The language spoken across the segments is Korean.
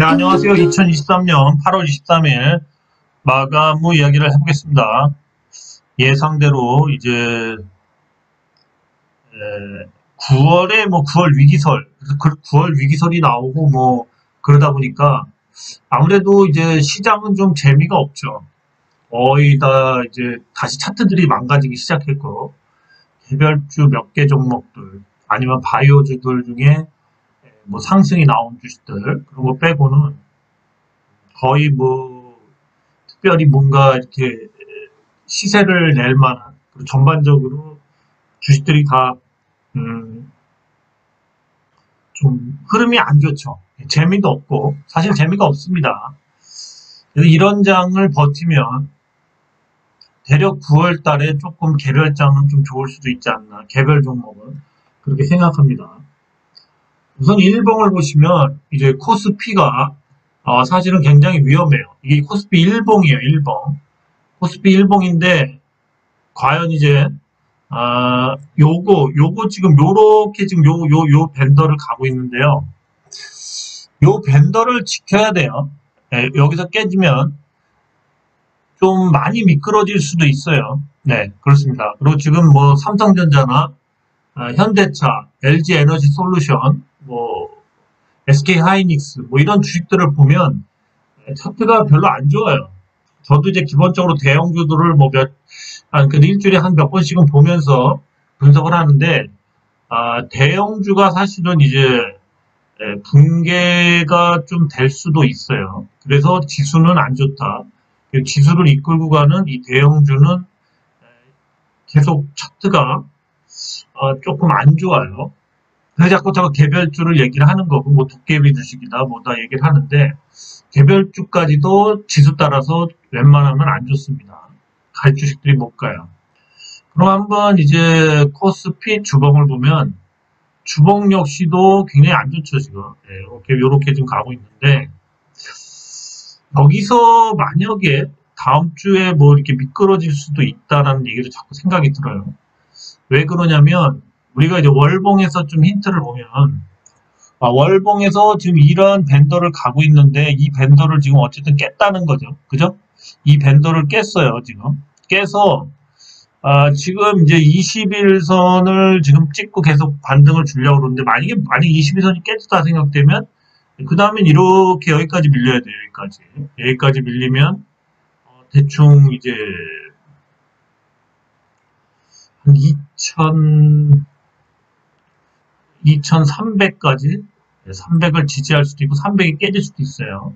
네, 안녕하세요. 2023년 8월 23일 마감 후 이야기를 해보겠습니다. 예상대로 이제 9월에 9월 위기설, 그래서 9월 위기설이 나오고 그러다 보니까 아무래도 이제 시장은 좀 재미가 없죠. 거의 다 이제 다시 차트들이 망가지기 시작했고 개별주 몇 개 종목들 아니면 바이오주들 중에 상승이 나온 주식들 그런 거 빼고는 거의 특별히 뭔가 이렇게 시세를 낼 만한, 그리고 전반적으로 주식들이 다, 좀 흐름이 안 좋죠. 재미도 없고, 사실 재미가 없습니다. 그래서 이런 장을 버티면 대략 9월 달에 조금 개별장은 좀 좋을 수도 있지 않나, 개별 종목은. 그렇게 생각합니다. 우선 일봉을 보시면 이제 코스피가 사실은 굉장히 위험해요. 이게 코스피 일봉이에요, 일봉. 코스피 일봉인데 과연 이제 요거 지금 요렇게 지금 요 밴더를 가고 있는데요. 요 밴더를 지켜야 돼요. 네, 여기서 깨지면 좀 많이 미끄러질 수도 있어요. 네, 그렇습니다. 그리고 지금 삼성전자나 현대차, LG 에너지 솔루션, SK 하이닉스 이런 주식들을 보면 차트가 별로 안 좋아요. 저도 이제 기본적으로 대형주들을 그래도 일주일에 한 몇 번씩은 보면서 분석을 하는데, 대형주가 사실은 이제 붕괴가 좀 될 수도 있어요. 그래서 지수는 안 좋다. 지수를 이끌고 가는 이 대형주는 계속 차트가 조금 안 좋아요. 그래서 자꾸 개별주를 얘기를 하는 거고, 도깨비 주식이다, 다 얘기를 하는데, 개별주까지도 지수 따라서 웬만하면 안 좋습니다. 갈 주식들이 못 가요. 그럼 한번 이제 코스피 주봉을 보면, 주봉 역시도 굉장히 안 좋죠, 지금. 네, 요렇게 지금 가고 있는데, 여기서 만약에 다음 주에 이렇게 미끄러질 수도 있다라는 얘기도 자꾸 생각이 들어요. 왜 그러냐면, 우리가 이제 월봉에서 좀 힌트를 보면, 월봉에서 지금 이런 밴더를 가고 있는데, 이 밴더를 지금 어쨌든 깼다는 거죠. 그죠? 이 밴더를 깼어요, 지금. 깨서, 지금 이제 21선을 지금 찍고 계속 반등을 주려고 그러는데, 만약에 21선이 깨졌다 생각되면, 그 다음엔 이렇게 여기까지 밀려야 돼요, 여기까지. 여기까지 밀리면, 대충 이제, 한 2300까지 300을 지지할 수도 있고 300이 깨질 수도 있어요.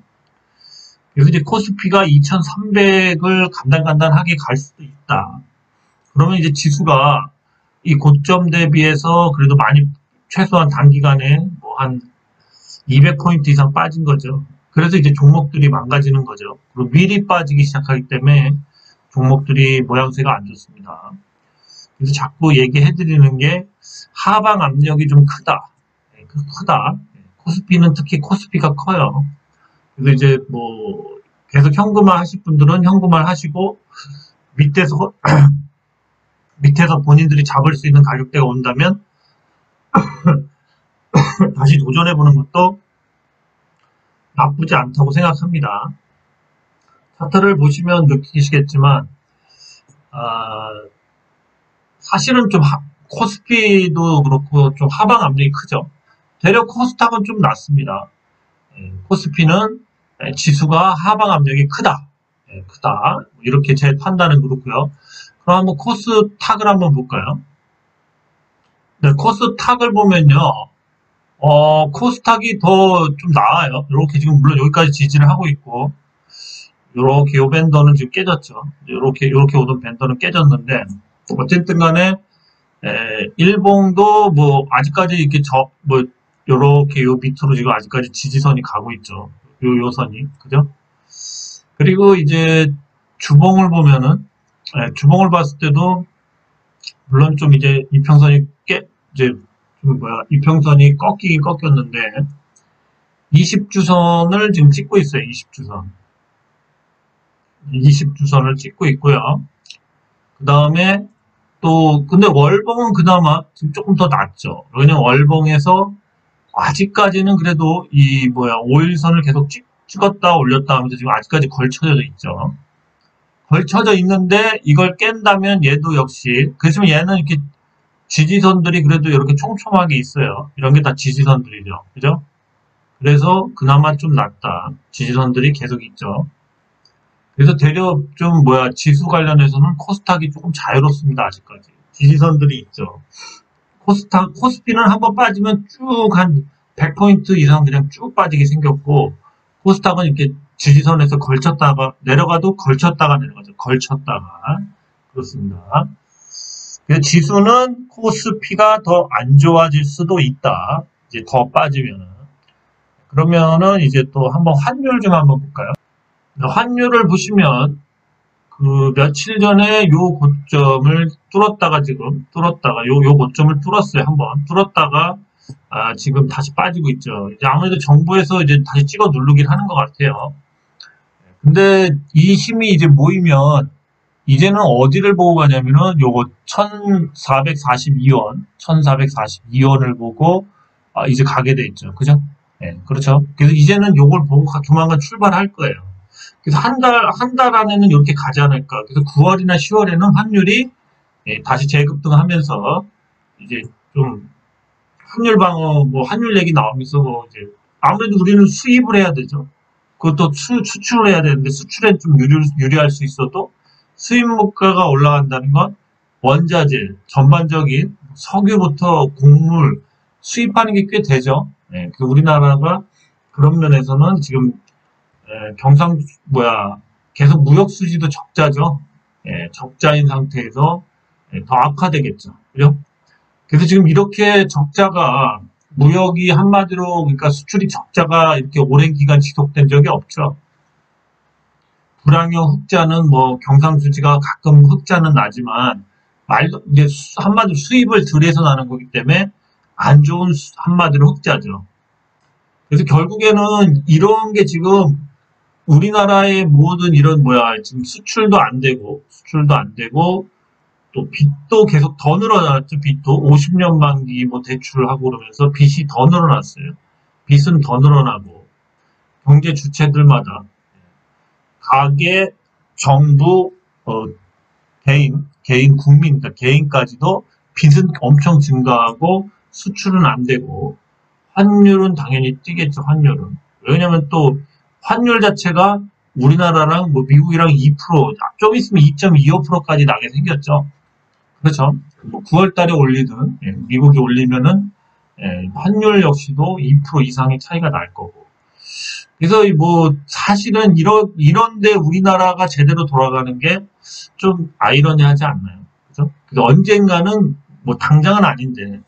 그래서 이제 코스피가 2300을 간단하게 갈 수도 있다. 그러면 이제 지수가 이 고점 대비해서 그래도 많이 최소한 단기간에 한 200포인트 이상 빠진 거죠. 그래서 이제 종목들이 망가지는 거죠. 그리고 미리 빠지기 시작하기 때문에 종목들이 모양새가 안 좋습니다. 그래서 자꾸 얘기해드리는 게 하방 압력이 좀 크다. 크다. 코스피는 특히 코스피가 커요. 그래서 이제 계속 현금화 하실 분들은 현금화 하시고 밑에서 본인들이 잡을 수 있는 가격대가 온다면 다시 도전해보는 것도 나쁘지 않다고 생각합니다. 차트를 보시면 느끼시겠지만 사실은 좀 코스피도 그렇고 좀 하방 압력이 크죠. 대략 코스닥은 좀 낮습니다. 코스피는 지수가 하방 압력이 크다. 크다. 이렇게 제 판단은 그렇고요. 그럼 한번 코스닥을 한번 볼까요? 네, 코스닥을 보면요. 코스닥이 더 좀 나아요. 이렇게 지금 물론 여기까지 지지를 하고 있고, 요렇게 요 밴더는 지금 깨졌죠. 요렇게 오던 밴더는 깨졌는데, 어쨌든 간에, 일봉도 아직까지 이렇게 요렇게 요 밑으로 지금 아직까지 지지선이 가고 있죠. 요 선이. 그죠? 그리고 이제 주봉을 보면은, 주봉을 봤을 때도, 물론 좀 이제 이평선이 이평선이 꺾이긴 꺾였는데, 20주선을 지금 찍고 있어요, 20주선. 20주선을 찍고 있고요. 그 다음에 근데 월봉은 그나마 지금 조금 더 낫죠. 왜냐면 월봉에서 아직까지는 그래도 이 뭐야 5일선을 계속 찍었다 올렸다 하면서 지금 아직까지 걸쳐져 있죠. 걸쳐져 있는데 이걸 깬다면 얘도 역시 그렇지만 얘는 이렇게 지지선들이 그래도 이렇게 촘촘하게 있어요. 이런 게 다 지지선들이죠. 그죠? 그래서 그나마 좀 낫다. 지지선들이 계속 있죠. 그래서 되려 좀 뭐야 지수 관련해서는 코스닥이 조금 자유롭습니다. 아직까지. 지지선들이 있죠. 코스피는 한번 빠지면 쭉 한 100포인트 이상 그냥 쭉 빠지게 생겼고, 코스닥은 이렇게 지지선에서 걸쳤다가, 내려가도 걸쳤다가 내려가죠. 걸쳤다가. 그렇습니다. 그래서 지수는 코스피가 더 안 좋아질 수도 있다. 이제 더 빠지면은. 그러면은 이제 또 한번 환율 좀 한번 볼까요? 환율을 보시면, 그 며칠 전에 요 고점을 뚫었다가 요 고점을 뚫었어요. 한번 뚫었다가 지금 다시 빠지고 있죠. 이제 아무래도 정부에서 이제 다시 찍어 누르긴 하는 것 같아요. 근데 이 힘이 이제 모이면 이제는 어디를 보고 가냐면은 요거 1442원을 보고 이제 가게 돼 있죠. 그죠? 네, 그렇죠. 그래서 이제는 요걸 보고 조만간 출발할 거예요. 그래서 한 달 안에는 이렇게 가지 않을까. 그래서 9월이나 10월에는 환율이 다시 재급등하면서 이제 좀 환율 방어, 뭐 환율 얘기 나오면서 뭐 이제 아무래도 우리는 수입을 해야 되죠. 그것도 수출을 해야 되는데 수출에 좀 유리할 수 있어도 수입 물가가 올라간다는 건 원자재, 전반적인 석유부터 곡물 수입하는 게 꽤 되죠. 그 우리나라가 그런 면에서는 지금 계속 무역 수지도 적자죠. 적자인 상태에서 더 악화되겠죠. 그죠? 그래서 지금 이렇게 적자가 무역이 한마디로 그러니까 수출이 적자가 이렇게 오랜 기간 지속된 적이 없죠. 불황형 흑자는 뭐 경상수지가 가끔 흑자는 나지만 이제 한마디로 수입을 덜해서 나는 거기 때문에 안 좋은 한마디로 흑자죠. 그래서 결국에는 이런 게 지금 우리나라의 모든 이런 지금 수출도 안 되고 또 빚도 계속 더 늘어났죠. 빚도 50년 만기 뭐 대출하고 그러면서 빚이 더 늘어났어요. 빚은 더 늘어나고 경제 주체들마다 가계, 정부, 국민, 그러니까 개인까지도 빚은 엄청 증가하고 수출은 안 되고 환율은 당연히 뛰겠죠. 환율은 왜냐면 또 환율 자체가 우리나라랑 뭐 미국이랑 2%, 좀 있으면 2.25%까지 나게 생겼죠. 그렇죠. 뭐 9월 달에 올리든 미국이 올리면은 환율 역시도 2% 이상의 차이가 날 거고. 그래서 뭐 사실은 이런데 우리나라가 제대로 돌아가는 게 좀 아이러니하지 않나요? 그죠? 그래서 언젠가는 뭐 당장은 아닌데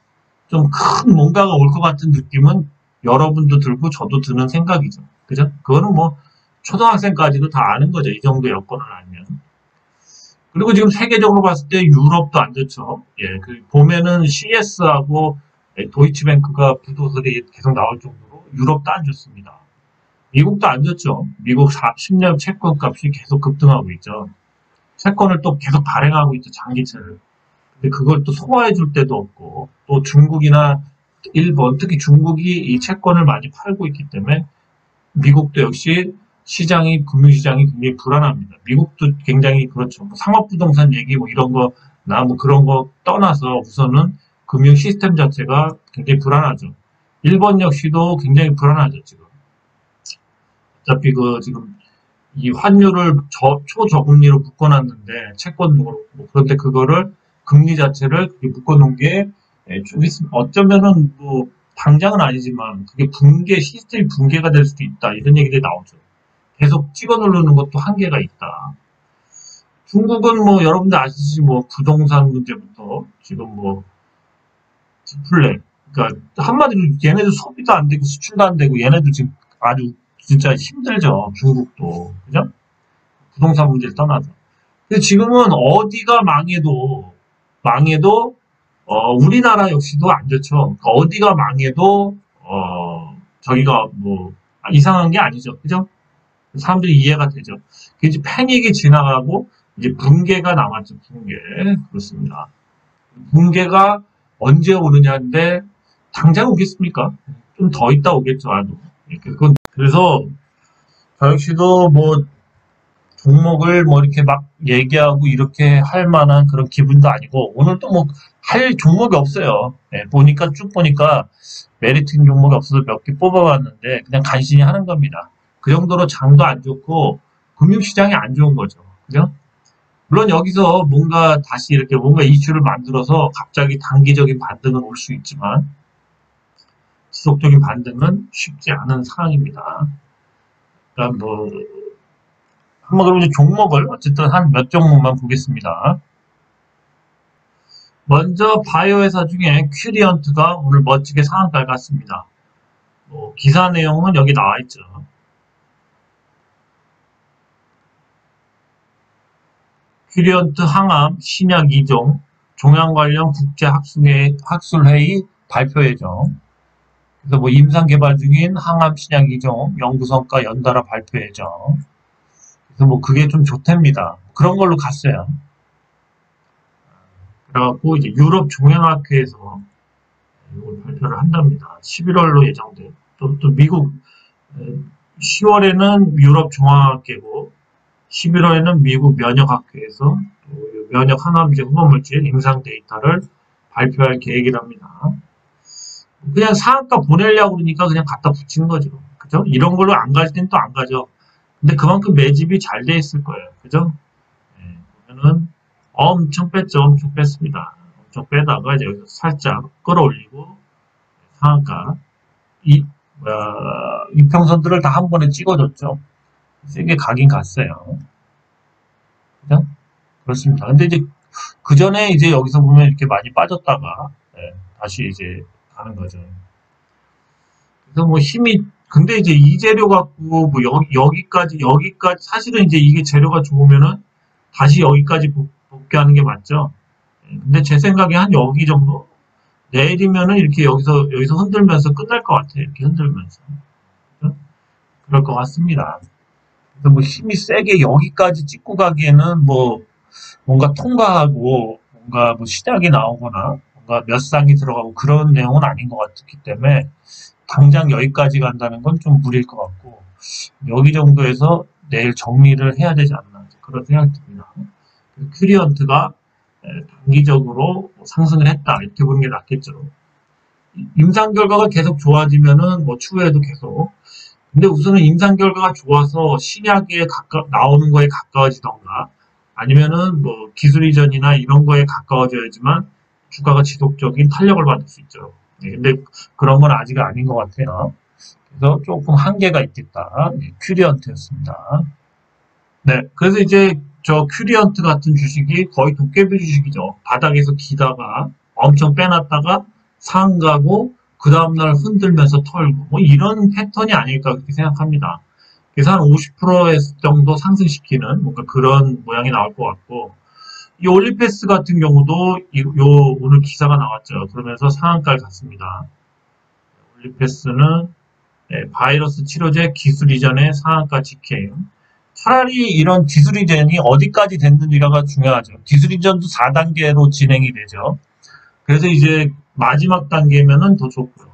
좀 큰 뭔가가 올 것 같은 느낌은 여러분도 들고 저도 드는 생각이죠. 그죠? 그거는 뭐 초등학생까지도 다 아는 거죠. 이 정도 여건을 알면. 그리고 지금 세계적으로 봤을 때 유럽도 안 좋죠. 보면은 CS하고 도이치뱅크가 부도설이 계속 나올 정도로 유럽도 안 좋습니다. 미국도 안 좋죠. 미국 10년 채권 값이 계속 급등하고 있죠. 채권을 또 계속 발행하고 있죠. 장기채를. 근데 그걸 또 소화해 줄 데도 없고, 또 중국이나 일본, 특히 중국이 이 채권을 많이 팔고 있기 때문에 미국도 역시 금융시장이 굉장히 불안합니다. 미국도 굉장히 그렇죠. 상업부동산 얘기 이런 거나 그런 거 떠나서 우선은 금융 시스템 자체가 굉장히 불안하죠. 일본 역시도 굉장히 불안하죠, 지금. 어차피 지금 이 환율을 초저금리로 묶어놨는데, 채권도 그렇고, 그런데 그거를 금리 자체를 묶어놓은 게 좀 있으면 어쩌면은 당장은 아니지만 그게 시스템이 붕괴가 될 수도 있다. 이런 얘기들이 나오죠. 계속 찍어 누르는 것도 한계가 있다. 중국은 여러분들 아시듯이 부동산 문제부터 지금 디플레. 그러니까 한마디로 얘네들 소비도 안 되고 수출도 안 되고 얘네들 지금 아주 진짜 힘들죠. 중국도. 그죠? 부동산 문제를 떠나서. 근데 지금은 어디가 망해도 우리나라 역시도 안 좋죠. 그러니까 어디가 망해도 저희가 이상한 게 아니죠. 그죠? 사람들이 이해가 되죠. 이제 패닉이 지나가고 이제 붕괴가 남았죠. 붕괴. 그렇습니다. 붕괴가 언제 오느냐인데 당장 오겠습니까? 좀 더 있다 오겠죠, 아주. 그래서 저 역시도 뭐 종목을 뭐 이렇게 막 얘기하고 이렇게 할 만한 그런 기분도 아니고, 오늘 또 뭐 할 종목이 없어요. 예, 쭉 보니까 메리트 있는 종목이 없어서 몇 개 뽑아봤는데 그냥 간신히 하는 겁니다. 그 정도로 장도 안 좋고 금융시장이 안 좋은 거죠. 그죠? 물론 여기서 뭔가 다시 이렇게 뭔가 이슈를 만들어서 갑자기 단기적인 반등은 올 수 있지만 지속적인 반등은 쉽지 않은 상황입니다. 그러니까 뭐 한번 그럼 이제 종목을 어쨌든 한 몇 종목만 보겠습니다. 먼저 바이오 회사 중에 큐리언트가 오늘 멋지게 상한가를 갔습니다. 기사 내용은 여기 나와 있죠. 큐리언트 항암 신약 2종 종양 관련 국제 학술회의 발표 예정. 그래서 뭐 임상 개발 중인 항암 신약 2종 연구 성과 연달아 발표 예정. 그래서 뭐 그게 좀 좋답니다. 그런 걸로 갔어요. 그래갖고 이제 유럽 종양학회에서 이걸 발표를 한답니다. 11월로 예정돼. 또 미국 10월에는 유럽 종양학회고 11월에는 미국 면역학회에서 면역 항암제 후보물질 임상 데이터를 발표할 계획이랍니다. 그냥 상한가 보내려고 그러니까 그냥 갖다 붙이는 거죠. 그죠? 이런 걸로 안 갈 땐 또 안 가죠. 근데 그만큼 매집이 잘 돼 있을 거예요. 그죠? 네, 보면은 엄청 뺐죠. 엄청 뺐습니다. 엄청 빼다가 이제 여기서 살짝 끌어올리고 상한가 이평선들을 다 한 번에 찍어줬죠. 세게 가긴 갔어요. 그죠? 그렇습니다. 근데 이제 그 전에 이제 여기서 보면 이렇게 많이 빠졌다가 네, 다시 이제 가는 거죠. 그래서 뭐 힘이 근데 이제 이 재료 갖고 뭐 여기까지 사실은 이제 이게 재료가 좋으면은 다시 여기까지 복귀하는 게 맞죠. 근데 제 생각에 한 여기 정도 내일이면은 이렇게 여기서 흔들면서 끝날 것 같아요. 이렇게 흔들면서 그럴 것 같습니다. 그래서 뭐 힘이 세게 여기까지 찍고 가기에는 뭐 뭔가 통과하고 뭔가 뭐 시작이 나오거나 뭔가 몇 상이 들어가고 그런 내용은 아닌 것 같기 때문에 당장 여기까지 간다는 건 좀 무리일 것 같고 여기 정도에서 내일 정리를 해야 되지 않나 그런 생각이 듭니다. 큐리언트가 단기적으로 상승을 했다 이렇게 보는 게 낫겠죠. 임상 결과가 계속 좋아지면은 뭐 추후에도 계속 근데 우선은 임상 결과가 좋아서 신약에 나오는 거에 가까워지던가 아니면은 뭐 기술 이전이나 이런 거에 가까워져야지만 주가가 지속적인 탄력을 받을 수 있죠. 네, 근데 그런 건 아직 아닌 것 같아요. 그래서 조금 한계가 있겠다. 네, 큐리언트였습니다. 네, 그래서 이제 저 큐리언트 같은 주식이 거의 도깨비 주식이죠. 바닥에서 기다가 엄청 빼놨다가 상가고 그 다음날 흔들면서 털고 뭐 이런 패턴이 아닐까 그렇게 생각합니다. 그래서 한 50% 정도 상승시키는 뭔가 그런 모양이 나올 것 같고 이 올리패스 같은 경우도 오늘 기사가 나왔죠. 그러면서 상한가를 갔습니다. 올리패스는 바이러스 치료제 기술 이전의 상한가 직행. 차라리 이런 기술 이전이 어디까지 됐는지가 중요하죠. 기술 이전도 4단계로 진행이 되죠. 그래서 이제 마지막 단계면은 더 좋고요.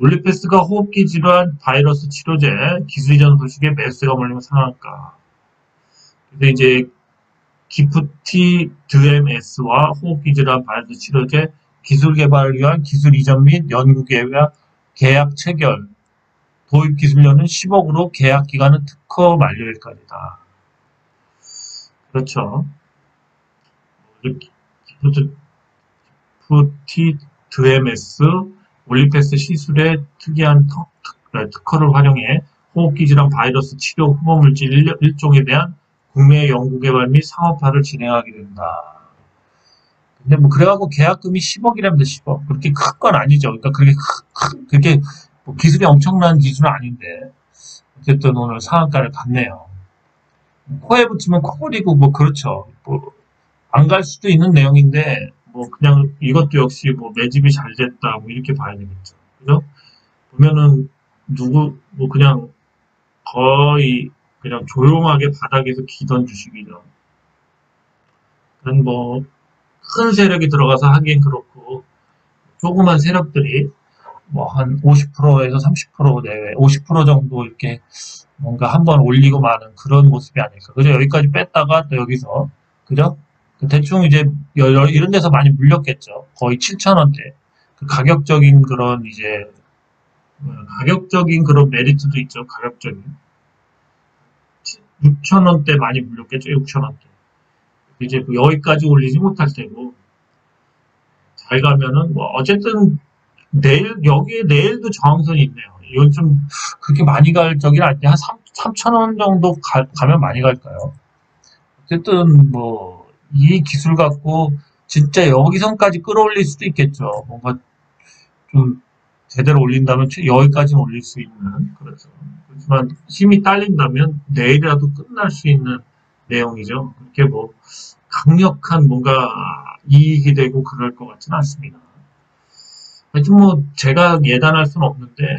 올리패스가 호흡기 질환 바이러스 치료제 기술 이전 소식에 매수세가 몰리면 상한가. 그래서 이제 기프티 드MS와 호흡기 질환 바이러스 치료제 기술 개발을 위한 기술 이전 및 연구 계약 체결 도입 기술료는 10억으로 계약 기간은 특허 만료일까지다. 그렇죠. 기프티 드MS 올리패스 시술의 특이한 특허를 활용해 호흡기 질환 바이러스 치료 후보물질 일종에 대한 국내 연구개발 및 상업화를 진행하게 된다. 근데 뭐 그래갖고 계약금이 10억이랍니다. 10억. 그렇게 큰 건 아니죠. 그러니까 그렇게 뭐 기술이 엄청난 기술은 아닌데 어쨌든 오늘 상한가를 갔네요. 코에 붙이면 코골이고 뭐 그렇죠. 뭐 안 갈 수도 있는 내용인데 뭐 그냥 이것도 역시 뭐 매집이 잘 됐다 뭐 이렇게 봐야 되겠죠. 그죠? 보면은 뭐 그냥 거의 그냥 조용하게 바닥에서 기던 주식이죠. 뭐 큰 세력이 들어가서 하긴 그렇고 조그만 세력들이 뭐 한 50%에서 30% 내외, 50% 정도 이렇게 뭔가 한번 올리고 마는 그런 모습이 아닐까. 그죠? 여기까지 뺐다가 또 여기서, 그죠? 대충 이제 이런 데서 많이 물렸겠죠. 거의 7,000원대. 그 가격적인 그런 이제, 가격적인 그런 메리트도 있죠. 가격적인. 6,000원대 많이 물렸겠죠. 6,000원대. 이제 여기까지 올리지 못할 테고, 잘 가면은, 뭐, 어쨌든, 여기에 내일도 저항선이 있네요. 이건 좀, 그렇게 많이 갈 적이 아닌데, 한 3,000원 정도 가면 많이 갈까요? 어쨌든, 뭐, 이 기술 갖고, 진짜 여기선까지 끌어올릴 수도 있겠죠. 뭔가 좀, 제대로 올린다면 여기까지는 올릴 수 있는, 그렇죠. 그렇지만 힘이 딸린다면 내일이라도 끝날 수 있는 내용이죠. 그렇게 뭐, 강력한 뭔가 이익이 되고 그럴 것 같지는 않습니다. 하여튼 뭐 제가 예단할 수는 없는데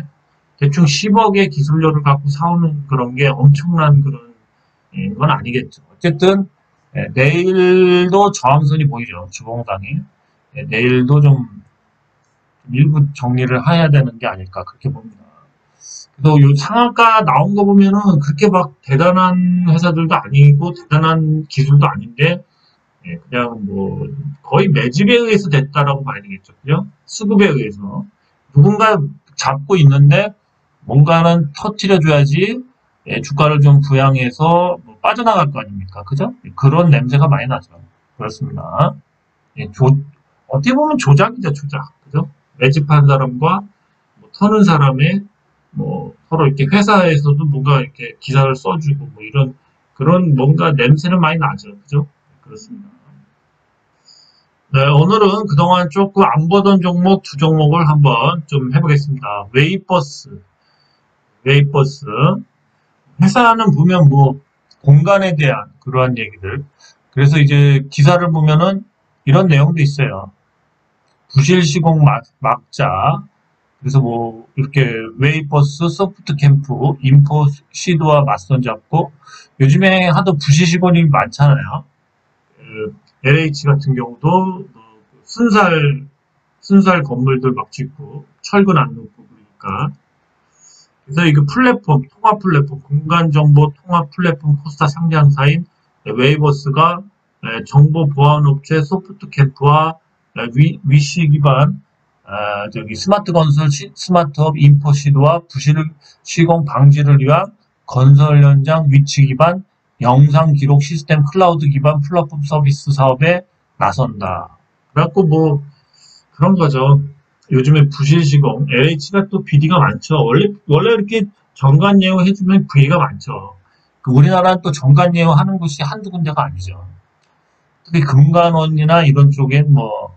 대충 10억의 기술료를 갖고 사오는 그런 게 엄청난 그런 건 아니겠죠. 어쨌든 내일도 저항선이 보이죠. 주봉상에. 내일도 좀 일부 정리를 해야 되는 게 아닐까 그렇게 봅니다. 그래서 요 상한가 나온 거 보면은 그렇게 막 대단한 회사들도 아니고 대단한 기술도 아닌데 그냥 뭐 거의 매집에 의해서 됐다라고 봐야 되겠죠. 그죠? 수급에 의해서. 누군가 잡고 있는데 뭔가는 터트려줘야지 주가를 좀 부양해서 뭐 빠져나갈 거 아닙니까? 그죠? 그런 냄새가 많이 나죠. 그렇습니다. 어떻게 보면 조작이죠, 조작. 그죠? 매집한 사람과 뭐 터는 사람의 뭐 서로 이렇게 회사에서도 뭔가 이렇게 기사를 써주고 뭐 이런 그런 뭔가 냄새는 많이 나죠. 그죠? 그렇습니다. 네, 오늘은 그동안 조금 안 보던 종목 두 종목을 한번 좀 해보겠습니다. 웨이버스. 회사는 보면 뭐 공간에 대한 그러한 얘기들. 그래서 이제 기사를 보면은 이런 내용도 있어요. 부실 시공 막자. 그래서 뭐 이렇게 웨이버스 소프트 캠프 인포 시드와 맞선 잡고 요즘에 하도 부실 시공이 많잖아요. LH 같은 경우도 순살 건물들 막 짓고 철근 안 놓고 그러니까 그래서 이거 플랫폼 통합 플랫폼 공간 정보 통합 플랫폼 코스타 상장사인 웨이버스가 정보 보안 업체 소프트캠프와 위시 기반 저기 스마트 건설 스마트업 인포시드와 부실 시공 방지를 위한 건설 현장 위치 기반 영상 기록 시스템 클라우드 기반 플랫폼 서비스 사업에 나선다. 그래갖고 뭐 그런 거죠. 요즘에 부실 시공, LH가 또 비리가 많죠. 원래 이렇게 정관 예우 해주면 비리가 많죠. 그 우리나라는 또 정관 예우 하는 곳이 한두 군데가 아니죠. 특히 금관원이나 이런 쪽엔 뭐,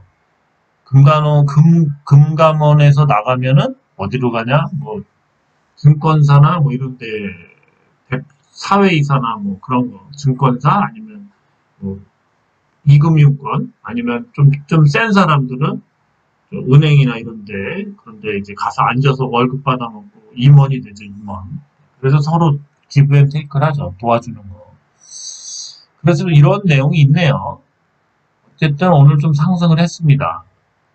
금감원에서 나가면은 어디로 가냐? 뭐, 증권사나 뭐 이런 데, 사회이사나 뭐 그런 거, 증권사 아니면 뭐, 이금융권 아니면 좀 센 사람들은 은행이나 이런데 그런데 이제 가서 앉아서 월급 받아먹고 임원이 되죠 임원. 그래서 서로 기브앤테이크를 하죠 도와주는 거. 그래서 이런 내용이 있네요. 어쨌든 오늘 좀 상승을 했습니다.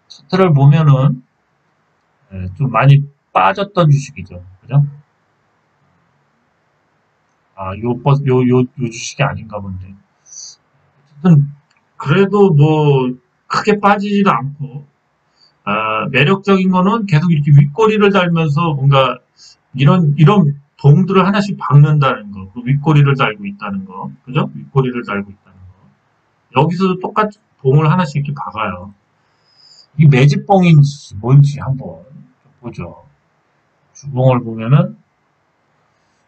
차트를 보면은 좀 많이 빠졌던 주식이죠, 그죠? 요 주식이 아닌가 본데. 어쨌든 그래도 뭐 크게 빠지지도 않고 매력적인 거는 계속 이렇게 윗꼬리를 달면서 뭔가 이런 봉들을 하나씩 박는다는 거, 그 윗꼬리를 달고 있다는 거, 그죠? 윗꼬리를 달고 있다는 거. 여기서도 똑같이 봉을 하나씩 이렇게 박아요. 이 매집봉인지 뭔지 한번 보죠. 주봉을 보면은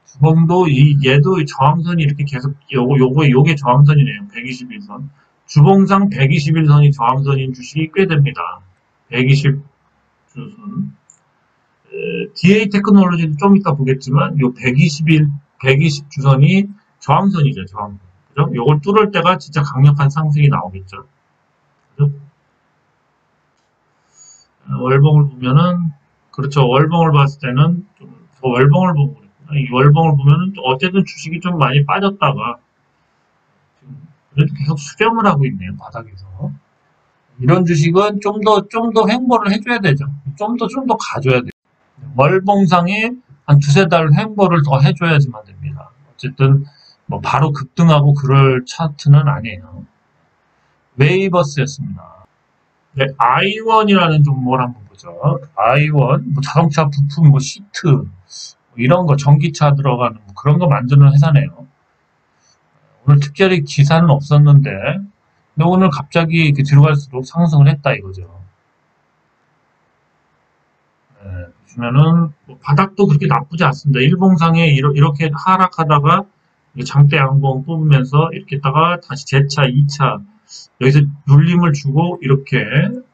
주봉도 얘도 저항선이 이렇게 계속 요게 저항선이네요. 121선. 주봉상 121선이 저항선인 주식이 꽤 됩니다. 120 주선. DA 테크놀로지도 좀 이따 보겠지만 요 120 주선이 저항선이죠, 저항선. 그죠? 요걸 뚫을 때가 진짜 강력한 상승이 나오겠죠. 그죠? 월봉을 보면은 그렇죠. 월봉을 봤을 때는 저 월봉을 보고 그랬구나. 이 월봉을 보면은 어쨌든 주식이 좀 많이 빠졌다가 지금 그래도 계속 수렴을 하고 있네요, 바닥에서. 이런 주식은 좀 더 횡보를 해줘야 되죠. 좀 더 가줘야 돼요. 월봉상에 한 두세 달 횡보를 더 해줘야지만 됩니다. 어쨌든 뭐 바로 급등하고 그럴 차트는 아니에요. 웨이버스였습니다. 네, 아이원이라는 종목을 한번 보죠. 아이원, 뭐 자동차 부품, 뭐 시트, 뭐 이런 거, 전기차 들어가는 뭐 그런 거 만드는 회사네요. 오늘 특별히 기사는 없었는데, 근데 오늘 갑자기 이렇게 들어갈수록 상승을 했다 이거죠. 네, 보시면은 뭐 바닥도 그렇게 나쁘지 않습니다. 일봉상에 이렇게 하락하다가 장대 양봉 뽑으면서 이렇게 있다가 다시 재차, 2차 여기서 눌림을 주고 이렇게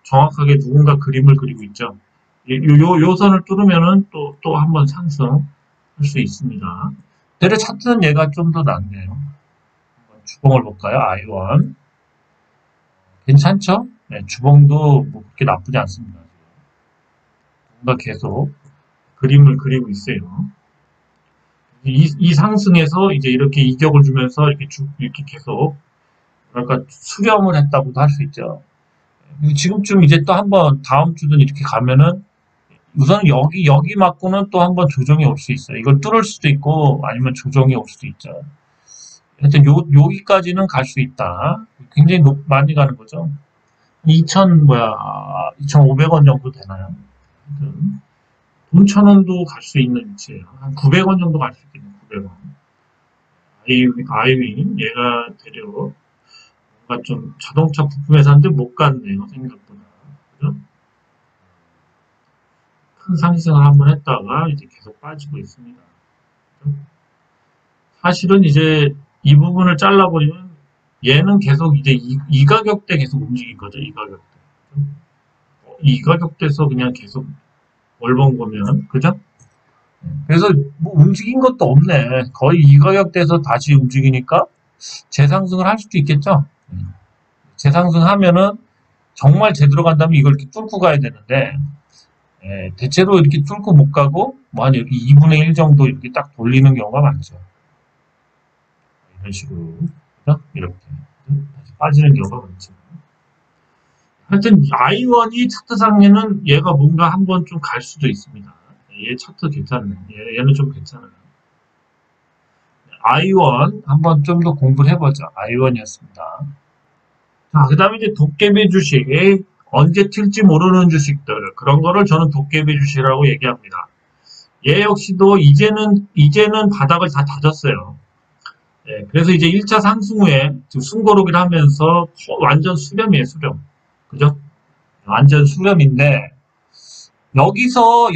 정확하게 누군가 그림을 그리고 있죠. 요 선을 뚫으면은 또 한번 상승할 수 있습니다. 내래 차트는 얘가 좀 더 낫네요. 주봉을 볼까요? 아이원. 괜찮죠? 네, 주봉도 뭐 그렇게 나쁘지 않습니다. 뭔가 계속 그림을 그리고 있어요. 이 상승에서 이제 이렇게 이격을 주면서 이렇게 계속 그러니까 수렴을 했다고도 할 수 있죠. 지금쯤 이제 또 한번 다음 주든 이렇게 가면은 우선 여기 맞고는 또 한번 조정이 올 수 있어요. 이걸 뚫을 수도 있고 아니면 조정이 올 수도 있죠. 하여튼 여기까지는 갈 수 있다. 굉장히 많이 가는 거죠. 2,500원 정도 되나요? 돈 1,000원도 갈 수 있는 위치예요. 한 900원 정도 갈 수 있겠네요. 900원. 아이윈 얘가 대략 뭔가 좀 자동차 부품 회사인데 못 갔네요. 생각보다. 그죠? 큰 상승을 한번 했다가 이제 계속 빠지고 있습니다. 사실은 이제 이 부분을 잘라버리면 얘는 계속 이제 이 가격대 계속 움직인 거죠. 이 가격대. 이 가격대에서 그냥 계속 월봉 보면 그죠? 그래서 뭐 움직인 것도 없네. 거의 이 가격대에서 다시 움직이니까 재상승을 할 수도 있겠죠. 재상승하면은 정말 제대로 간다면 이걸 이렇게 뚫고 가야 되는데 대체로 이렇게 뚫고 못 가고 뭐 한 여기 2분의 1 정도 이렇게 딱 돌리는 경우가 많죠. 이런 식으로 그죠? 이렇게 다시 빠지는 경우가 많죠. 하여튼 아이원이 차트상에는 얘가 뭔가 한번 좀 갈 수도 있습니다. 얘 차트 괜찮네. 얘는 좀 괜찮아요. 아이원 한번 좀 더 공부를 해보죠. 아이원이었습니다. 자, 그 다음에 이제 도깨비 주식. 언제 튈지 모르는 주식들. 그런 거를 저는 도깨비 주식이라고 얘기합니다. 얘 역시도 이제는 바닥을 다 다졌어요. 그래서 이제 1차 상승 후에 지금 숨고르기를 하면서 완전 수렴이에요, 수렴. 그죠? 완전 수렴인데, 여기서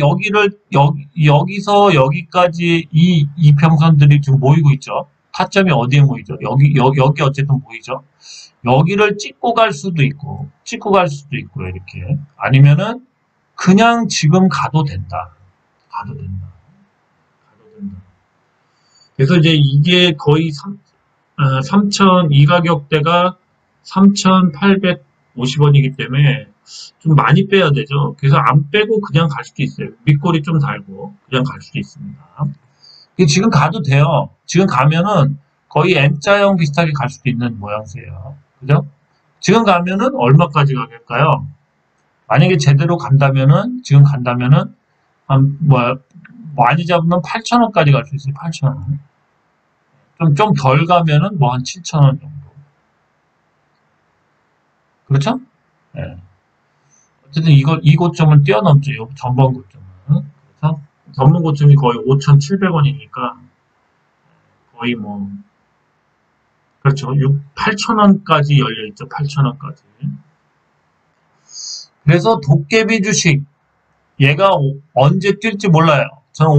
여기까지 이 이평선들이 지금 모이고 있죠. 타점이 어디에 모이죠? 여기 어쨌든 모이죠. 여기를 찍고 갈 수도 있고, 이렇게. 아니면은, 그냥 지금 가도 된다. 가도 된다. 그래서 이제 이게 거의 3,000, 이 가격대가 3,850원이기 때문에 좀 많이 빼야 되죠. 그래서 안 빼고 그냥 갈 수도 있어요. 밑골이 좀 달고 그냥 갈 수도 있습니다. 지금 가도 돼요. 지금 가면은 거의 N자형 비슷하게 갈 수도 있는 모양새예요. 그죠? 지금 가면은 얼마까지 가겠까요? 만약에 제대로 간다면은 지금 간다면은 한 많이 잡으면 8,000원까지 갈 수 있어요. 8,000원. 좀 덜 가면은 뭐 한 7,000원 정도. 그렇죠? 네. 어쨌든 이 고점을 뛰어넘죠. 요 전번 고점은. 그래서 전번 고점이 거의 5,700원이니까 거의 뭐 그렇죠. 8,000원까지 열려있죠. 8,000원까지. 그래서 도깨비 주식 얘가 언제 뛸지 몰라요. 저는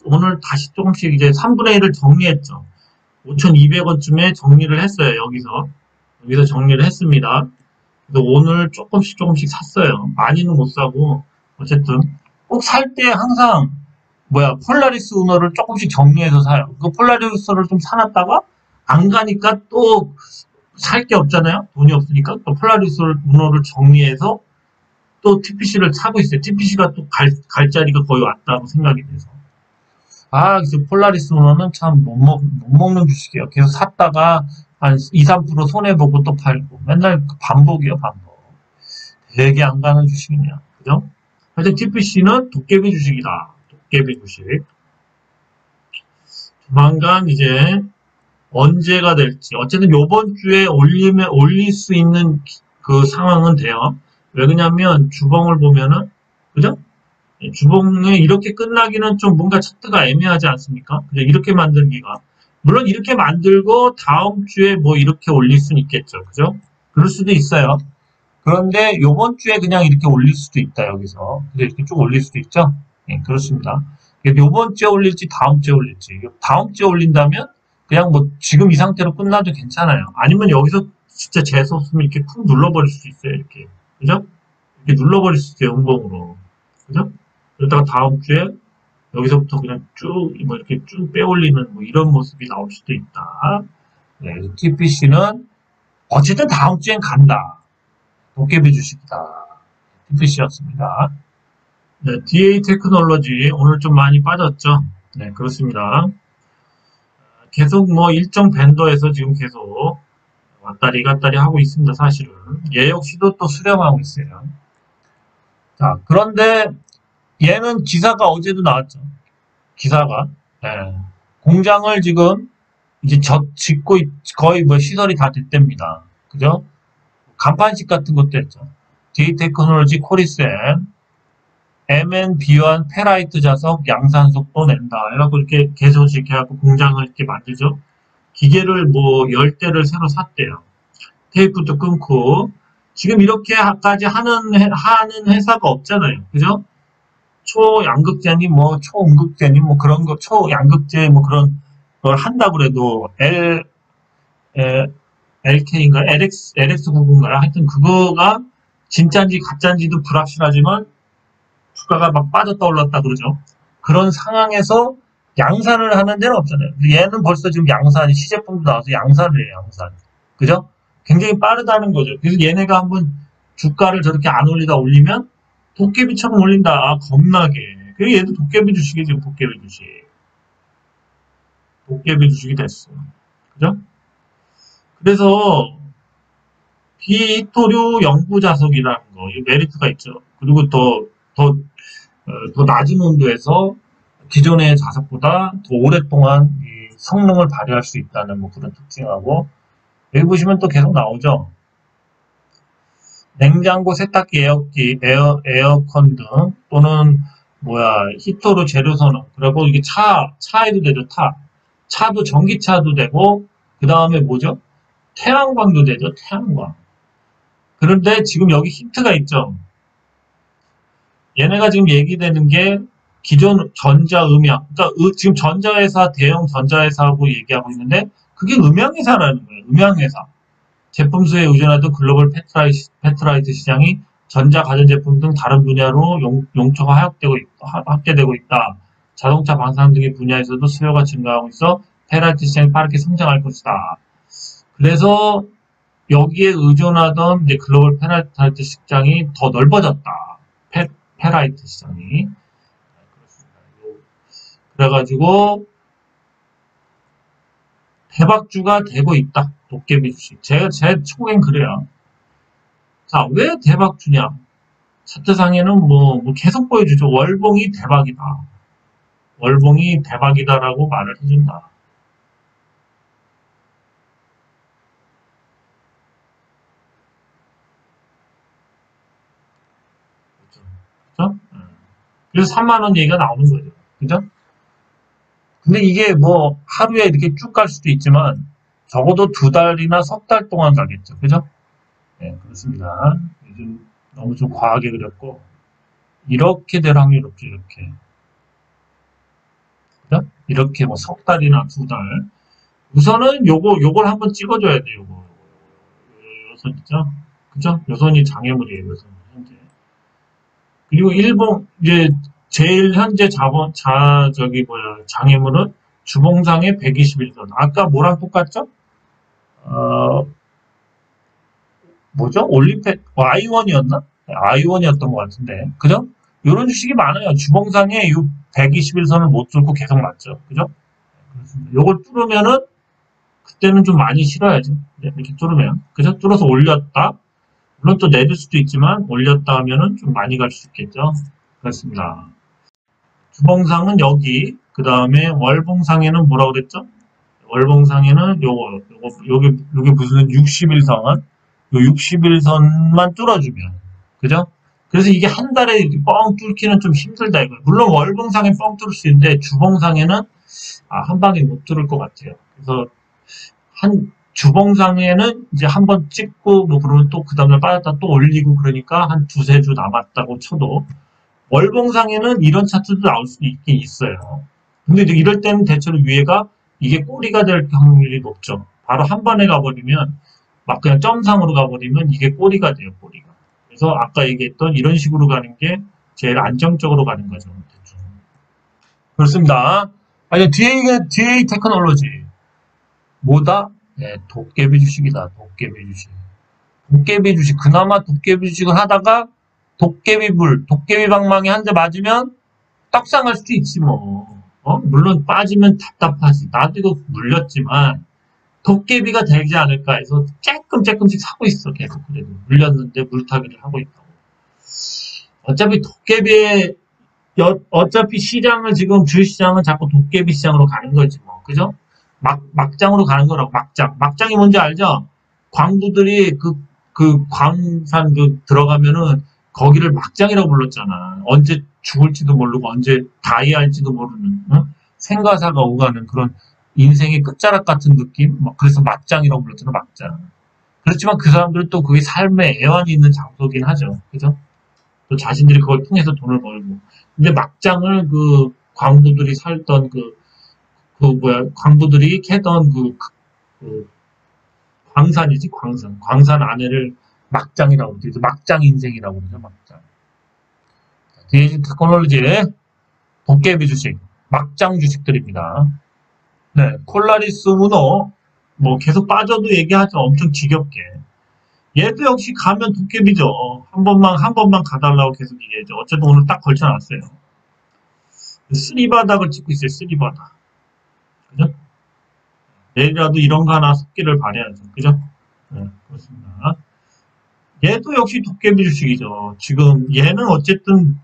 오늘 다시 조금씩 이제 3분의 1을 정리했죠. 5,200원쯤에 정리를 했어요. 여기서 정리를 했습니다. 그래서 오늘 조금씩 샀어요. 많이는 못 사고 어쨌든 꼭 살 때 항상 폴라리스 우너를 조금씩 정리해서 사요. 그 폴라리스를 좀 사놨다가 안 가니까 또 살 게 없잖아요. 돈이 없으니까 폴라리스 우너를 정리해서 또 TPC를 사고 있어요. TPC가 또 갈 자리가 거의 왔다고 생각이 돼서. 그래서 폴라리스 우너는 참 못 먹는 주식이에요. 계속 샀다가 한 2, 3% 손해보고 또 팔고. 맨날 반복이에요, 반복. 되게 안 가는 주식이냐. 그죠? 하여튼 TPC는 도깨비 주식이다. 도깨비 주식. 조만간 이제 언제가 될지. 어쨌든 요번 주에 올릴 수 있는 그 상황은 돼요. 왜 그러냐면 주봉을 보면은, 그죠? 주봉에 이렇게 끝나기는 좀 뭔가 차트가 애매하지 않습니까? 그죠? 이렇게 만들기가. 물론 이렇게 만들고 다음 주에 뭐 이렇게 올릴 수는 있겠죠. 그죠? 그럴 수도 있어요. 그런데 요번 주에 그냥 이렇게 올릴 수도 있다, 여기서. 그래서 이렇게 쭉 올릴 수도 있죠? 예, 그렇습니다. 요번 주에 올릴지 다음 주에 올릴지. 다음 주에 올린다면 그냥 뭐 지금 이 상태로 끝나도 괜찮아요. 아니면 여기서 진짜 재수없으면 이렇게 쿵 눌러버릴 수도 있어요, 이렇게. 그죠? 이렇게 눌러버릴 수도 있어요, 음봉으로. 그죠? 그러다가 다음 주에 여기서부터 그냥 쭉, 뭐 이렇게 쭉 빼올리는 뭐 이런 모습이 나올 수도 있다. 네, TPC는 어쨌든 다음 주엔 간다. 도깨비 주식이다. TPC였습니다. 네, DA 테크놀로지 오늘 좀 많이 빠졌죠. 네, 그렇습니다. 계속 뭐 일정 밴더에서 지금 계속 왔다리 갔다리 하고 있습니다. 사실은 얘 역시도 또 수렴하고 있어요. 자, 그런데 얘는 기사가 어제도 나왔죠. 기사가 네, 공장을 지금 이제 짓고 거의 뭐 시설이 다 됐답니다. 그죠? 간판식 같은 것도 했죠. DA 테크놀로지 코리센 MNB유한 페라이트 자석 양산속도 낸다. 해갖고 이렇게 개소식 해갖고 공장을 이렇게 만들죠. 기계를 뭐 10대를 새로 샀대요. 테이프도 끊고. 지금 이렇게까지 하는 회사가 없잖아요. 그죠? 초양극재니 뭐 초음극재니 뭐 그런 거, 초양극재 뭐 그런 걸 한다고 그래도 LK인가? LX99인가요? 하여튼 그거가 진짜인지 가짜인지도 불확실하지만 주가가 막 빠졌다 올랐다 그러죠. 그런 상황에서 양산을 하는 데는 없잖아요. 얘는 벌써 지금 양산이 시제품도 나와서 양산을 해요. 양산. 그죠? 굉장히 빠르다는 거죠. 그래서 얘네가 한번 주가를 저렇게 안 올리다 올리면 도깨비처럼 올린다. 겁나게. 그리고 얘도 도깨비 주식이 지금 도깨비 주식. 도깨비 주식이 됐어. 그죠? 그래서 비토류 영구 자석이라는 거, 이 메리트가 있죠. 그리고 더 낮은 온도에서 기존의 자석보다 더 오랫동안 이 성능을 발휘할 수 있다는 뭐 그런 특징하고, 여기 보시면 또 계속 나오죠. 냉장고, 세탁기, 에어컨 등 또는 히터로 재료 선호. 그리고 이게 차에도 되죠. 차도 전기차도 되고, 그 다음에 뭐죠? 태양광도 되죠. 태양광. 그런데 지금 여기 힌트가 있죠. 얘네가 지금 얘기되는 게 기존 전자음향, 그러니까 지금 전자회사, 대형 전자회사하고 얘기하고 있는데 그게 음향회사라는 거예요. 음향회사. 제품 수에 의존하던 글로벌 페트라이트 시장이 전자 가전제품 등 다른 분야로 용처가 확대되고 있다. 자동차 방산 등의 분야에서도 수요가 증가하고 있어 페라이트 시장이 빠르게 성장할 것이다. 그래서 여기에 의존하던 이제 글로벌 페라이트 시장이 더 넓어졌다. 페라이트 시장이. 그렇습니다. 그래가지고 대박주가 되고 있다. 도깨비 주식. 제 총엔 그래요. 자, 왜 대박주냐? 차트상에는 뭐 계속 보여주죠. 월봉이 대박이다. 월봉이 대박이다라고 말을 해준다. 그죠? 그래서 3만원 얘기가 나오는 거죠. 그죠? 근데 이게 뭐 하루에 이렇게 쭉 갈 수도 있지만 적어도 2달이나 석 달 동안 가겠죠. 그죠? 네, 그렇습니다. 요즘 너무 좀 과하게 그렸고 이렇게 될 확률 없죠. 이렇게. 그죠? 이렇게 뭐 석 달이나 2달. 우선은 요걸 한번 찍어줘야 돼요. 요거 요선 있죠? 그죠? 요선이 장애물이에요. 요선 현재. 그리고 일본 이제 제일 현재 장애물은 주봉상의 121선. 아까 뭐랑 똑같죠? 뭐죠? 올림픽 I1이었나? I1이었던 것 같은데. 그죠? 이런 주식이 많아요. 주봉상에 이 121선을 못 뚫고 계속 맞죠. 그죠? 요걸 뚫으면은 그때는 좀 많이 실어야죠. 네, 이렇게 뚫으면. 그죠? 뚫어서 올렸다. 물론 또 내릴 수도 있지만 올렸다 하면은 좀 많이 갈 수 있겠죠. 그렇습니다. 주봉상은 여기, 그 다음에 월봉상에는 뭐라고 그랬죠? 월봉상에는 요게 무슨 61선, 요 61선만 뚫어주면, 그죠? 그래서 이게 한 달에 이렇게 뻥 뚫기는 좀 힘들다 이거예요. 물론 월봉상에 뻥 뚫을 수 있는데 주봉상에는 한 방에 못 뚫을 것 같아요. 그래서 한 주봉상에는 이제 한 번 찍고 뭐 그러면 또 그 다음날 빠졌다 또 올리고 그러니까 한 두세 주 남았다고 쳐도 월봉상에는 이런 차트도 나올 수 있긴 있어요. 근데 이제 이럴 때는 대체로 위에가 이게 꼬리가 될 확률이 높죠. 바로 한 번에 가버리면 막 그냥 점상으로 가버리면 이게 꼬리가 돼요, 꼬리가. 그래서 아까 얘기했던 이런 식으로 가는 게 제일 안정적으로 가는 거죠. 그렇습니다. 아니, DA 테크놀로지. 뭐다? 네, 도깨비 주식이다, 도깨비 주식. 도깨비 주식. 그나마 도깨비 주식을 하다가 도깨비 방망이 한 대 맞으면 떡상할 수도 있지 뭐. 물론 빠지면 답답하지. 나도 이거 물렸지만 도깨비가 되지 않을까 해서 조금씩 사고 있어. 계속 그래도 물렸는데 물타기를 하고 있다고. 어차피 시장을 지금 주식시장은 자꾸 도깨비 시장으로 가는 거지 뭐. 그죠? 막장으로 가는 거라고. 막장이 뭔지 알죠? 광부들이 그 광산 들어가면은 거기를 막장이라고 불렀잖아. 언제 죽을지도 모르고 언제 다이할지도 모르는 생과사가 오가는 그런 인생의 끝자락 같은 느낌. 그래서 막장이라고 불렀잖아. 막장. 그렇지만 그 사람들은 또 그게 삶의 애환이 있는 장소긴 하죠. 그죠? 또 자신들이 그걸 통해서 돈을 벌고. 근데 막장을 그 광부들이 살던 광부들이 캐던 그 광산이지, 광산. 광산 안에를 막장이라고 그러죠. 막장 인생이라고 그러죠, 막장. DH 테크놀로지, 도깨비 주식, 막장 주식들입니다. 네, 콜라리스 문어, 뭐 계속 빠져도 얘기하죠. 엄청 지겹게. 얘도 역시 가면 도깨비죠. 한 번만 가달라고 계속 얘기하죠. 어쨌든 오늘 딱 걸쳐놨어요. 쓰리바닥을 찍고 있어요, 쓰리바닥. 그죠? 내일이라도 이런 거 하나 섞기를 바라야죠. 그죠? 네, 그렇습니다. 얘도 역시 도깨비 주식이죠. 지금 얘는 어쨌든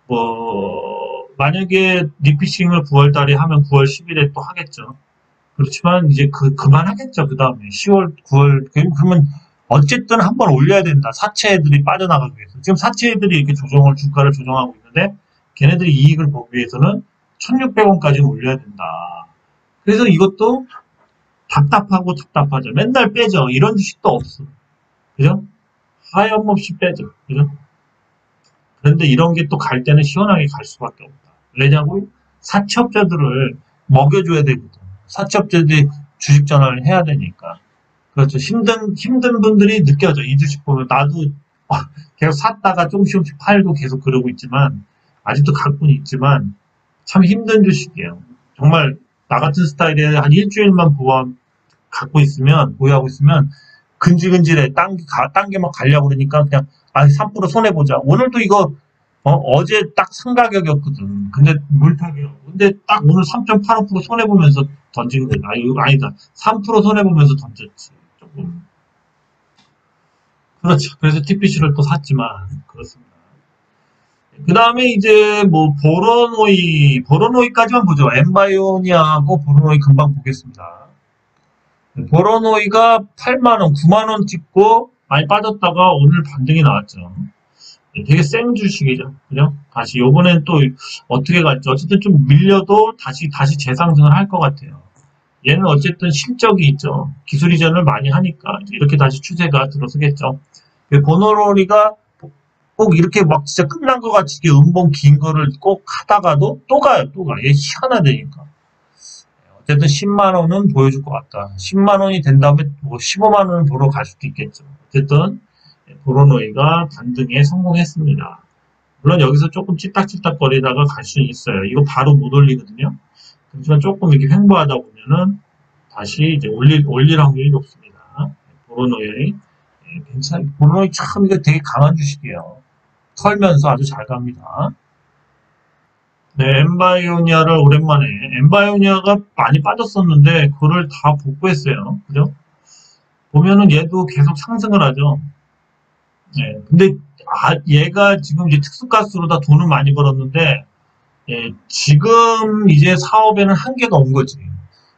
뭐 만약에 리피싱을 9월 달에 하면 9월 10일에 또 하겠죠. 그렇지만 이제 그만하겠죠. 그 다음에 10월, 9월 그러면 어쨌든 한번 올려야 된다. 사채들이 빠져나가기 위해서. 지금 사채들이 이렇게 주가를 조정하고 있는데 걔네들이 이익을 보기 위해서는 1,600원까지 올려야 된다. 그래서 이것도 답답하죠. 맨날 빼죠. 이런 주식도 없어. 그죠? 하염없이 빼죠. 그죠? 그런데 이런 게 또 갈 때는 시원하게 갈 수밖에 없다. 왜냐고? 사채업자들을 먹여줘야 되거든. 사채업자들이 주식 전환을 해야 되니까. 그렇죠. 힘든 분들이 느껴져. 이 주식 보면 나도 계속 샀다가 조금씩 팔고 계속 그러고 있지만, 아직도 갖고는 있지만, 참 힘든 주식이에요. 정말, 나 같은 스타일에 한 일주일만 보유하고 있으면, 근질근질해. 딴 게 막 가려고 그러니까 그냥, 3% 손해보자. 오늘도 이거, 어제 딱 산 가격이었거든. 근데 물타기요. 근데 딱 오늘 3.85% 손해보면서 던진 거야. 아니다. 3% 손해보면서 던졌지. 조금. 그렇죠. 그래서 TPC를 또 샀지만, 그렇습니다. 그 다음에 이제 뭐, 보로노이까지만 보죠. 엠바이오니아하고 보로노이 금방 보겠습니다. 보로노이가 8만원, 9만원 찍고 많이 빠졌다가 오늘 반등이 나왔죠. 되게 센 주식이죠. 그죠? 다시, 요번엔 또 어떻게 갈지. 어쨌든 좀 밀려도 다시 재상승을 할 것 같아요. 얘는 어쨌든 실적이 있죠. 기술 이전을 많이 하니까 이렇게 다시 추세가 들어서겠죠. 보로노이가 꼭 이렇게 막 진짜 끝난 것 같이 음봉 긴 거를 꼭 하다가도 또 가요. 얘 희한하다니까. 어쨌든 10만원은 보여줄 것 같다. 10만원이 된 다음에 뭐 15만원은 보러 갈 수도 있겠죠. 어쨌든 보로노이가 반등에 성공했습니다. 물론 여기서 조금 찌딱찌딱 거리다가 갈 수는 있어요. 이거 바로 못 올리거든요. 그렇지만 조금 이렇게 횡보하다 보면은 다시 이제 올릴 확률이 높습니다. 보로노이 괜찮아요. 보로노이 참 이거 되게 강한 주식이에요. 털면서 아주 잘 갑니다. 네, 엠바이오니아를 오랜만에, 엠바이오니아가 많이 빠졌었는데, 그거를 다 복구했어요. 그죠? 보면은 얘도 계속 상승을 하죠. 근데 얘가 지금 이제 특수가스로 다 돈을 많이 벌었는데 지금 이제 사업에는 한계가 온 거지.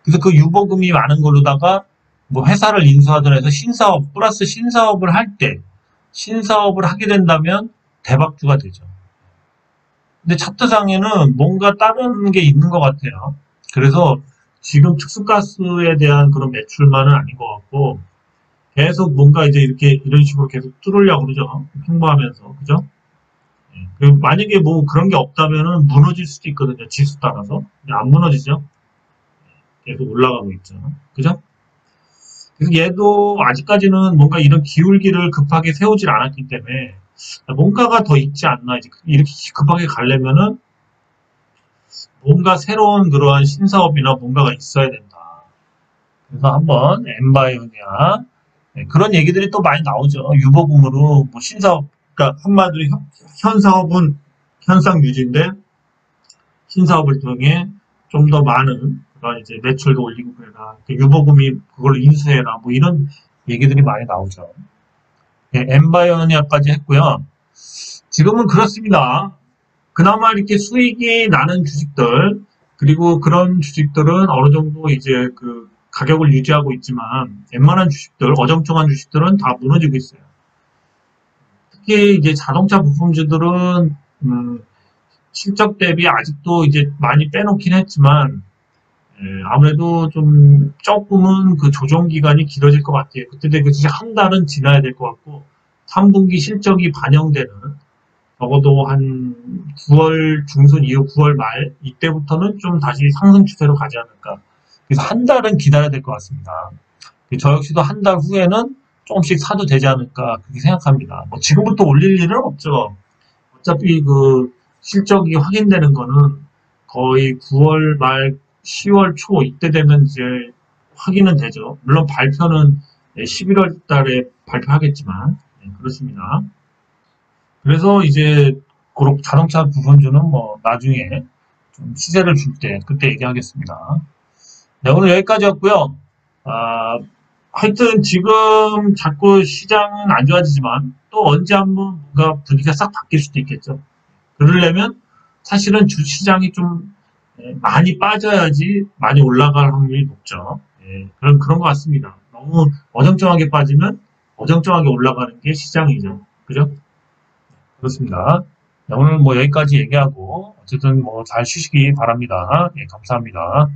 그래서 그 유보금이 많은 걸로다가 뭐 회사를 인수하든 해서 신사업 플러스 신사업을 할 때 신사업을 하게 된다면 대박주가 되죠. 근데 차트상에는 뭔가 다른 게 있는 것 같아요. 그래서 지금 특수가스에 대한 그런 매출만은 아닌 것 같고 계속 뭔가 이제 이렇게 이런 식으로 계속 뚫으려고 그러죠. 횡보하면서 그죠? 그리고 만약에 뭐 그런 게 없다면은 무너질 수도 있거든요. 지수 따라서. 근데 안 무너지죠. 계속 올라가고 있죠. 그죠? 그래서 얘도 아직까지는 뭔가 이런 기울기를 급하게 세우질 않았기 때문에 뭔가가 더 있지 않나. 이제 이렇게 급하게 가려면은 뭔가 새로운 그러한 신사업이나 뭔가가 있어야 된다. 그래서 한번 엠바이오니아 그런 얘기들이 또 많이 나오죠. 유보금으로 뭐 신사업, 그러니까 한마디로 현 사업은 현상 유지인데 신사업을 통해 좀 더 많은 그런 이제 매출도 올리고 그래라. 유보금이 그걸 인수해라. 뭐 이런 얘기들이 많이 나오죠. 엠바이오니아까지 했고요. 지금은 그렇습니다. 그나마 이렇게 수익이 나는 주식들, 그리고 그런 주식들은 어느 정도 이제 그 가격을 유지하고 있지만, 웬만한 주식들, 어정쩡한 주식들은 다 무너지고 있어요. 특히 이제 자동차 부품주들은, 실적 대비 아직도 이제 많이 빼놓긴 했지만, 아무래도 좀 조금은 그 조정 기간이 길어질 것 같아요. 그때 되게 한 달은 지나야 될 것 같고, 3분기 실적이 반영되는 적어도 한 9월 중순 이후 9월 말 이때부터는 좀 다시 상승 추세로 가지 않을까. 그래서 한 달은 기다려야 될 것 같습니다. 저 역시도 한 달 후에는 조금씩 사도 되지 않을까 그렇게 생각합니다. 뭐 지금부터 올릴 일은 없죠. 어차피 그 실적이 확인되는 거는 거의 9월 말 10월 초 이때 되면 이제 확인은 되죠. 물론 발표는 11월 달에 발표하겠지만 그렇습니다. 그래서 이제 그런 자동차 부분주는 뭐 나중에 좀 시세를 줄 때 그때 얘기하겠습니다. 네, 오늘 여기까지였고요. 아, 하여튼 지금 자꾸 시장은 안 좋아지지만 또 언제 한번 뭔가 분위기가 싹 바뀔 수도 있겠죠. 그러려면 사실은 주시장이 좀 많이 빠져야지 많이 올라갈 확률이 높죠. 그런 것 같습니다. 너무 어정쩡하게 빠지면 어정쩡하게 올라가는 게 시장이죠. 그죠? 그렇습니다. 네, 오늘 뭐 여기까지 얘기하고 어쨌든 뭐 잘 쉬시기 바랍니다. 예, 감사합니다.